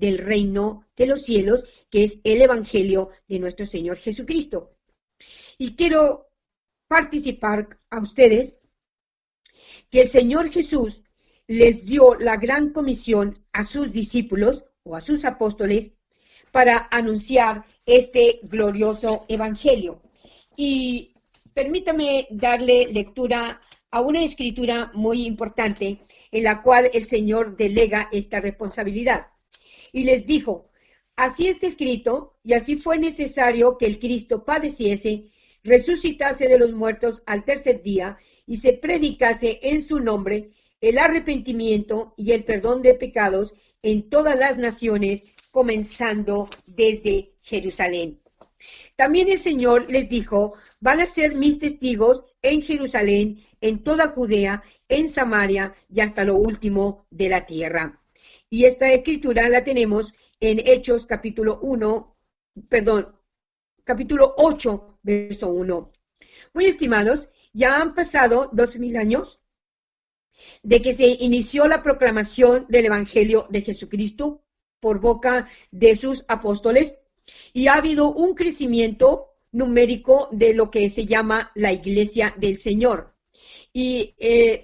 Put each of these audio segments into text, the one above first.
del reino de los cielos, que es el Evangelio de nuestro Señor Jesucristo. Y quiero participar a ustedes que el Señor Jesús les dio la gran comisión a sus discípulos o a sus apóstoles para anunciar este glorioso evangelio. Y permítame darle lectura a una escritura muy importante en la cual el Señor delega esta responsabilidad. Y les dijo: así está escrito, y así fue necesario que el Cristo padeciese, resucitase de los muertos al tercer día, y se predicase en su nombre el arrepentimiento y el perdón de pecados en todas las naciones, comenzando desde Jerusalén. También el Señor les dijo: van a ser mis testigos en Jerusalén, en toda Judea, en Samaria y hasta lo último de la tierra. Y esta escritura la tenemos en Hechos capítulo 8, verso 1. Muy estimados, ya han pasado 2000 años de que se inició la proclamación del Evangelio de Jesucristo por boca de sus apóstoles, y ha habido un crecimiento numérico de lo que se llama la Iglesia del Señor. Y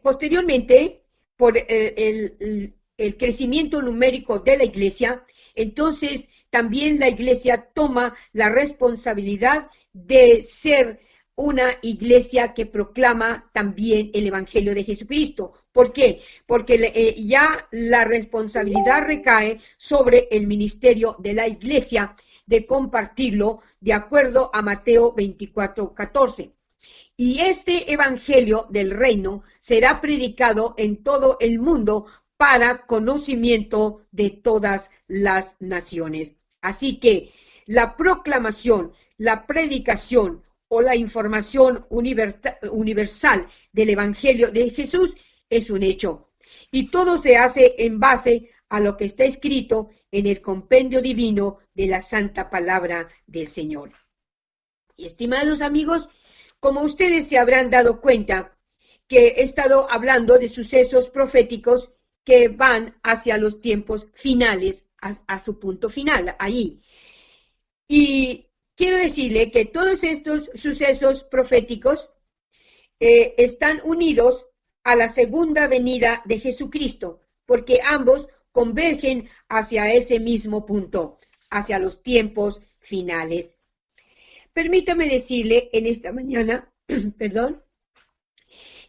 posteriormente, por el crecimiento numérico de la Iglesia, entonces también la Iglesia toma la responsabilidad de ser una iglesia que proclama también el Evangelio de Jesucristo. ¿Por qué? Porque ya la responsabilidad recae sobre el ministerio de la iglesia de compartirlo de acuerdo a Mateo 24:14. Y este Evangelio del reino será predicado en todo el mundo para conocimiento de todas las naciones. Así que la proclamación, la predicación o la información universal del Evangelio de Jesús es un hecho. Y todo se hace en base a lo que está escrito en el compendio divino de la santa palabra del Señor. Y estimados amigos, como ustedes se habrán dado cuenta, que he estado hablando de sucesos proféticos que van hacia los tiempos finales, a su punto final, allí. Y quiero decirle que todos estos sucesos proféticos están unidos a la segunda venida de Jesucristo, porque ambos convergen hacia ese mismo punto, hacia los tiempos finales. Permítame decirle en esta mañana,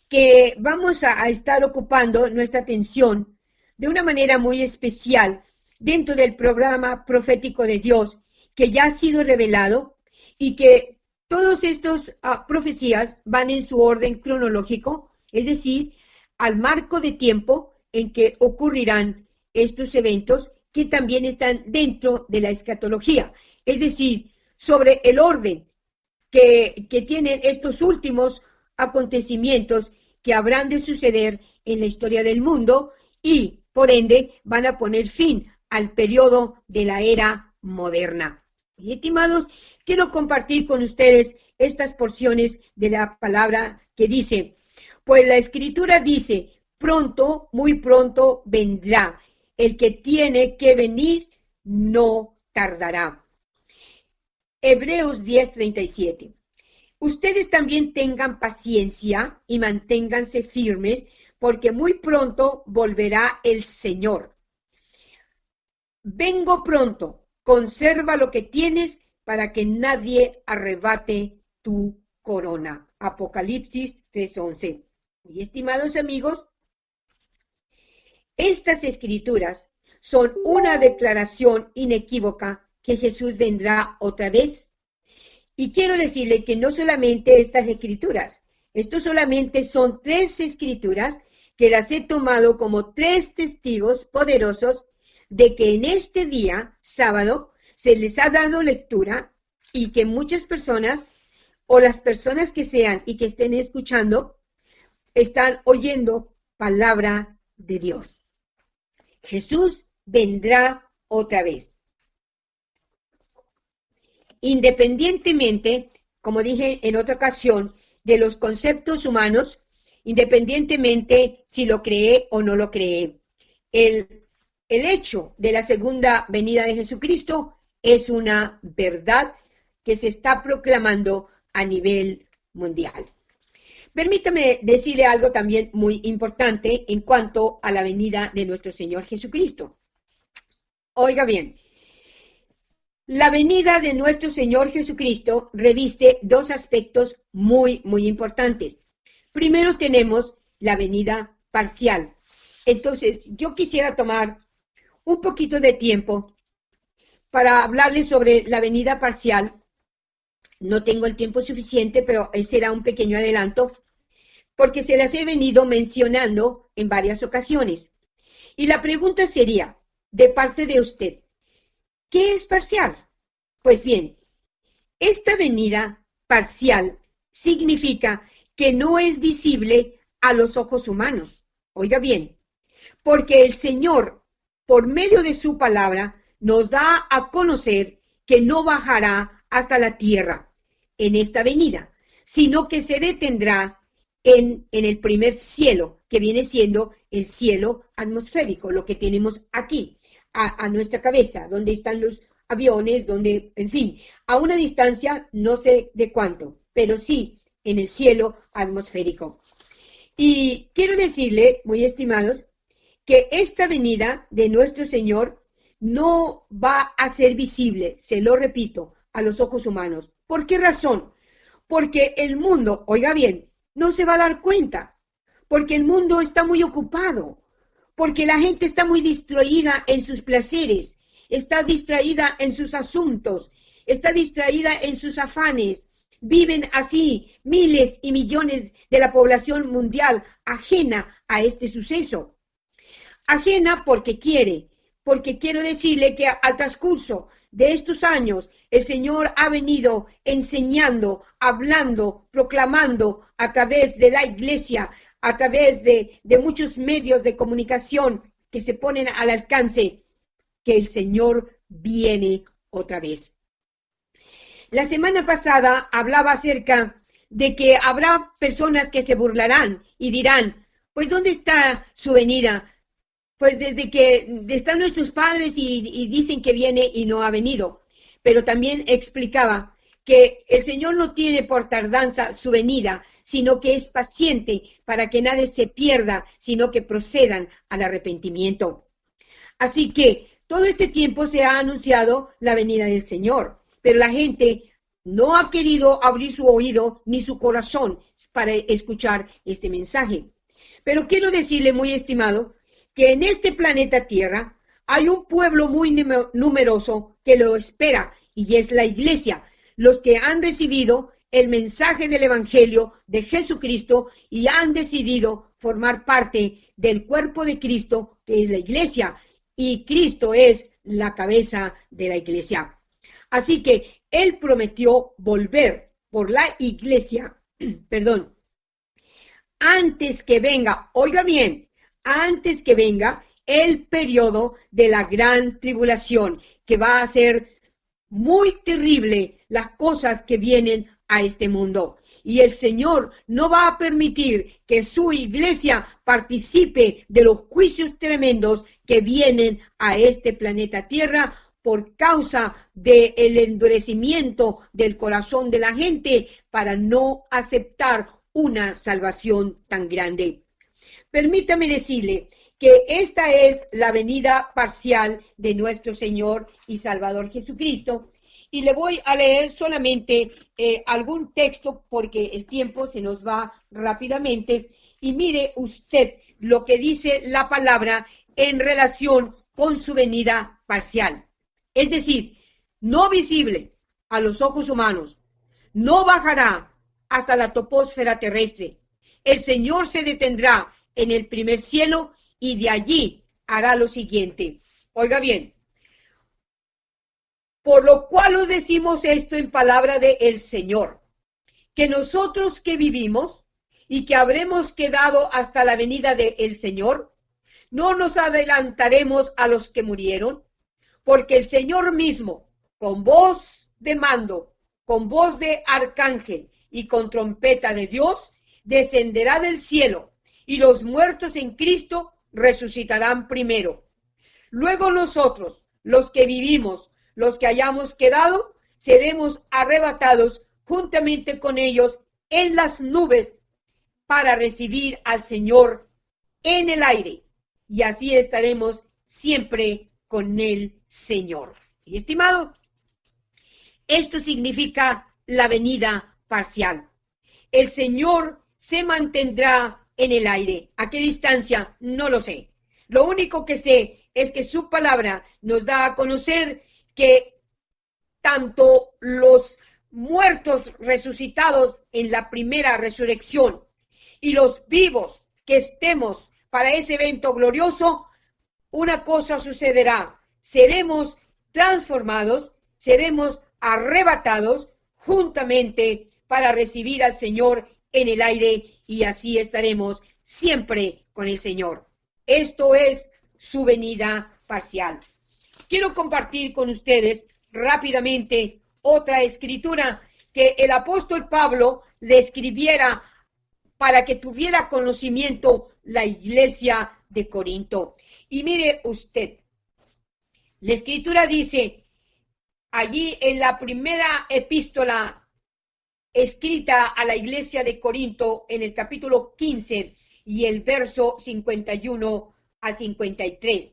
que vamos a estar ocupando nuestra atención de una manera muy especial dentro del programa profético de Dios, que ya ha sido revelado, y que todas estas profecías van en su orden cronológico, es decir, al marco de tiempo en que ocurrirán estos eventos, que también están dentro de la escatología, es decir, sobre el orden que tienen estos últimos acontecimientos que habrán de suceder en la historia del mundo, y por ende van a poner fin al periodo de la era moderna. Y estimados, quiero compartir con ustedes estas porciones de la palabra que dice: pues la Escritura dice, pronto, muy pronto vendrá, el que tiene que venir no tardará. Hebreos 10:37. Ustedes también tengan paciencia y manténganse firmes, porque muy pronto volverá el Señor. Vengo pronto, conserva lo que tienes para que nadie arrebate tu corona. Apocalipsis 3:11. Y estimados amigos, estas escrituras son una declaración inequívoca que Jesús vendrá otra vez. Y quiero decirle que no solamente estas escrituras, esto solamente son 3 escrituras que las he tomado como 3 testigos poderosos de que en este día, sábado, se les ha dado lectura, y que muchas personas, o las personas que sean y que estén escuchando, están oyendo palabra de Dios. Jesús vendrá otra vez. Independientemente, como dije en otra ocasión, de los conceptos humanos, independientemente si lo cree o no lo cree, el el hecho de la segunda venida de Jesucristo es una verdad que se está proclamando a nivel mundial. Permítame decirle algo también muy importante en cuanto a la venida de nuestro Señor Jesucristo. Oiga bien, la venida de nuestro Señor Jesucristo reviste dos aspectos muy importantes. Primero tenemos la venida parcial. Entonces, yo quisiera tomar un poquito de tiempo para hablarles sobre la venida parcial. No tengo el tiempo suficiente, pero será un pequeño adelanto, porque se las he venido mencionando en varias ocasiones. Y la pregunta sería, de parte de usted, ¿qué es parcial? Pues bien, esta venida parcial significa que no es visible a los ojos humanos. Oiga bien, porque el Señor, por medio de su palabra, nos da a conocer que no bajará hasta la tierra en esta venida, sino que se detendrá en el primer cielo, que viene siendo el cielo atmosférico, lo que tenemos aquí, a nuestra cabeza, donde están los aviones, donde, en fin, a una distancia no sé de cuánto, pero sí en el cielo atmosférico. Y quiero decirle, muy estimados, que esta venida de nuestro Señor no va a ser visible, se lo repito, a los ojos humanos. ¿Por qué razón? Porque el mundo, oiga bien, no se va a dar cuenta, porque el mundo está muy ocupado, porque la gente está muy distraída en sus placeres, está distraída en sus asuntos, está distraída en sus afanes. Viven así miles y millones de la población mundial ajena a este suceso. Ajena porque quiero decirle que al transcurso de estos años el Señor ha venido enseñando, hablando, proclamando a través de la iglesia, a través de muchos medios de comunicación que se ponen al alcance, que el Señor viene otra vez. La semana pasada hablaba acerca de que habrá personas que se burlarán y dirán, pues ¿dónde está su venida? Pues desde que están nuestros padres y dicen que viene y no ha venido. Pero también explicaba que el Señor no tiene por tardanza su venida, sino que es paciente para que nadie se pierda, sino que procedan al arrepentimiento. Así que todo este tiempo se ha anunciado la venida del Señor, pero la gente no ha querido abrir su oído ni su corazón para escuchar este mensaje. Pero quiero decirle, muy estimado, que en este planeta Tierra hay un pueblo muy numeroso que lo espera, y es la iglesia, los que han recibido el mensaje del Evangelio de Jesucristo y han decidido formar parte del cuerpo de Cristo, que es la iglesia, y Cristo es la cabeza de la iglesia. Así que Él prometió volver por la iglesia, antes que venga, oiga bien, antes que venga el periodo de la gran tribulación, que va a ser muy terrible las cosas que vienen a este mundo. Y el Señor no va a permitir que su iglesia participe de los juicios tremendos que vienen a este planeta Tierra por causa del endurecimiento del corazón de la gente para no aceptar una salvación tan grande. Permítame decirle que esta es la venida parcial de nuestro Señor y Salvador Jesucristo. Y le voy a leer solamente algún texto porque el tiempo se nos va rápidamente. Y mire usted lo que dice la palabra en relación con su venida parcial. Es decir, no visible a los ojos humanos, no bajará hasta la troposfera terrestre. El Señor se detendrá en el primer cielo y de allí hará lo siguiente. Oiga bien. Por lo cual os decimos esto en palabra del Señor, que nosotros que vivimos y que habremos quedado hasta la venida del Señor, no nos adelantaremos a los que murieron, porque el Señor mismo, con voz de mando, con voz de arcángel y con trompeta de Dios, descenderá del cielo, y los muertos en Cristo resucitarán primero. Luego nosotros, los que vivimos, los que hayamos quedado, seremos arrebatados juntamente con ellos en las nubes para recibir al Señor en el aire. Y así estaremos siempre con el Señor. Y estimado, esto significa la venida parcial. El Señor se mantendrá en el aire. ¿A qué distancia? No lo sé. Lo único que sé es que su palabra nos da a conocer que tanto los muertos resucitados en la primera resurrección y los vivos que estemos para ese evento glorioso, una cosa sucederá. Seremos transformados, seremos arrebatados juntamente para recibir al Señor en el aire y así estaremos siempre con el Señor. Esto es su venida parcial. Quiero compartir con ustedes rápidamente otra escritura que el apóstol Pablo le escribiera para que tuviera conocimiento la iglesia de Corinto. Y mire usted, la escritura dice allí en la primera epístola escrita a la iglesia de Corinto en el capítulo 15 y el verso 51 a 53.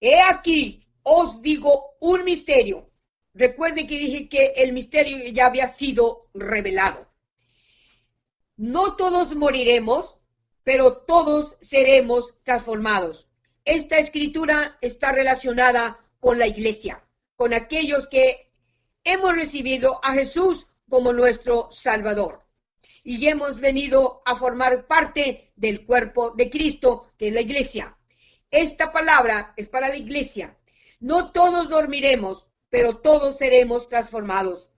He aquí, os digo un misterio. Recuerde que dije que el misterio ya había sido revelado. No todos moriremos, pero todos seremos transformados. Esta escritura está relacionada con la iglesia, con aquellos que hemos recibido a Jesús como nuestro Salvador. Y hemos venido a formar parte del cuerpo de Cristo, que es la iglesia. Esta palabra es para la iglesia. No todos dormiremos, pero todos seremos transformados.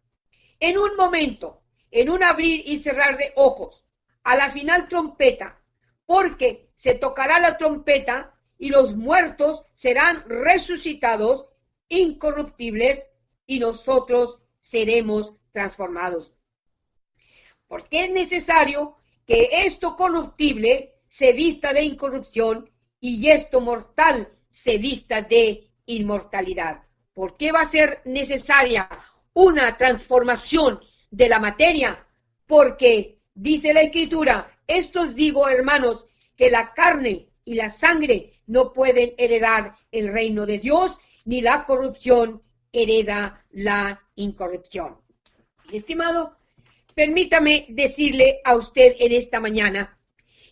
En un momento, en un abrir y cerrar de ojos, a la final trompeta, porque se tocará la trompeta y los muertos serán resucitados, incorruptibles, y nosotros seremos transformados. Porque es necesario que esto corruptible se vista de incorrupción y esto mortal se vista de inmortalidad. ¿Por qué va a ser necesaria una transformación de la materia? Porque dice la Escritura, esto os digo, hermanos, que la carne y la sangre no pueden heredar el reino de Dios, ni la corrupción hereda la incorrupción. Estimado, permítame decirle a usted en esta mañana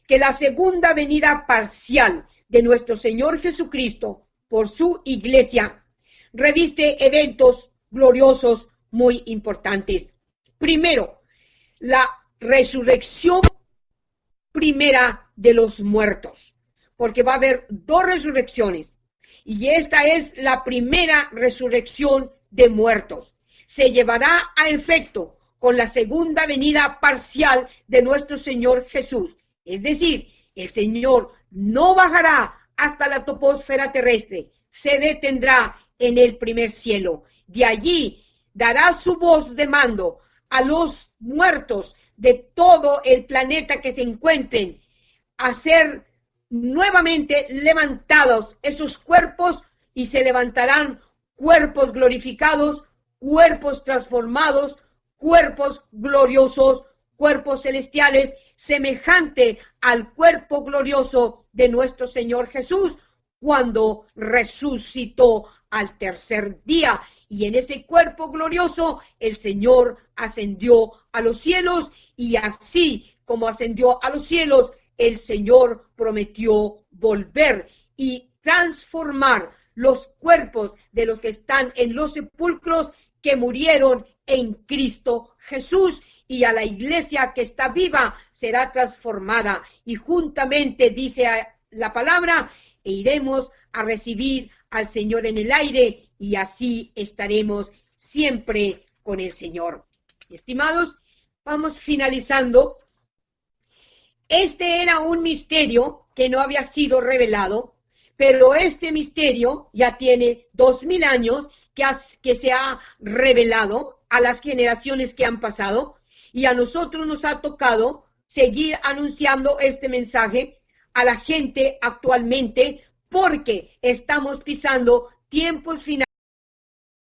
que la segunda venida parcial de nuestro Señor Jesucristo por su iglesia reviste eventos gloriosos muy importantes. Primero, la resurrección primera de los muertos, porque va a haber dos resurrecciones, y esta es la primera resurrección de muertos. Se llevará a efecto con la segunda venida parcial de nuestro Señor Jesús. Es decir, el Señor no bajará hasta la troposfera terrestre, se detendrá en el primer cielo. De allí dará su voz de mando a los muertos de todo el planeta que se encuentren, a ser nuevamente levantados esos cuerpos, y se levantarán cuerpos glorificados, cuerpos transformados, cuerpos gloriosos, cuerpos celestiales, semejante al cuerpo glorioso de nuestro Señor Jesús cuando resucitó al tercer día. Y en ese cuerpo glorioso el Señor ascendió a los cielos, y así como ascendió a los cielos, el Señor prometió volver y transformar los cuerpos de los que están en los sepulcros que murieron en Cristo Jesús, y a la iglesia que está viva será transformada, y juntamente dice la palabra, e iremos a recibir al Señor en el aire, y así estaremos siempre con el Señor. Estimados, vamos finalizando. Este era un misterio que no había sido revelado, pero este misterio ya tiene 2000 años que se ha revelado a las generaciones que han pasado, y a nosotros nos ha tocado seguir anunciando este mensaje a la gente actualmente, porque estamos pisando tiempos finales.